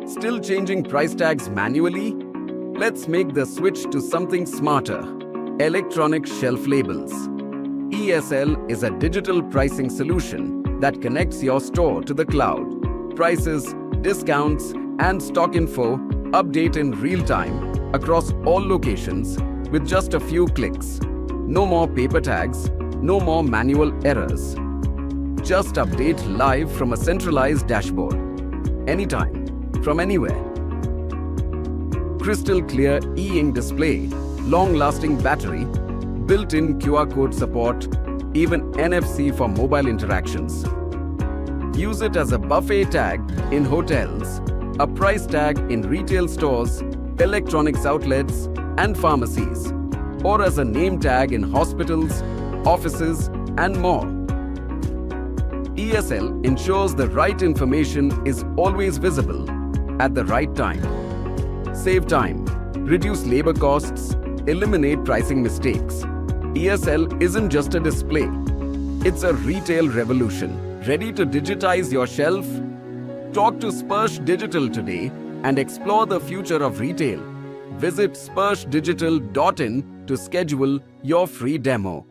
Still changing price tags manually? Let's make the switch to something smarter. Electronic shelf labels. ESL is a digital pricing solution that connects your store to the cloud. Prices, discounts, and stock info update in real time across all locations with just a few clicks. No more paper tags, no more manual errors. Just update live from a centralized dashboard. Anytime, from anywhere. Crystal clear e-ink display, long-lasting battery, built-in QR code support, even NFC for mobile interactions. Use it as a buffet tag in hotels, a price tag in retail stores, electronics outlets, and pharmacies, or as a name tag in hospitals, offices, and more. ESL ensures the right information is always visible at the right time. Save time, reduce labor costs, eliminate pricing mistakes. ESL isn't just a display. It's a retail revolution. Ready to digitize your shelf? Talk to Sparsa Digital today and explore the future of retail. Visit sparsadigital.in to schedule your free demo.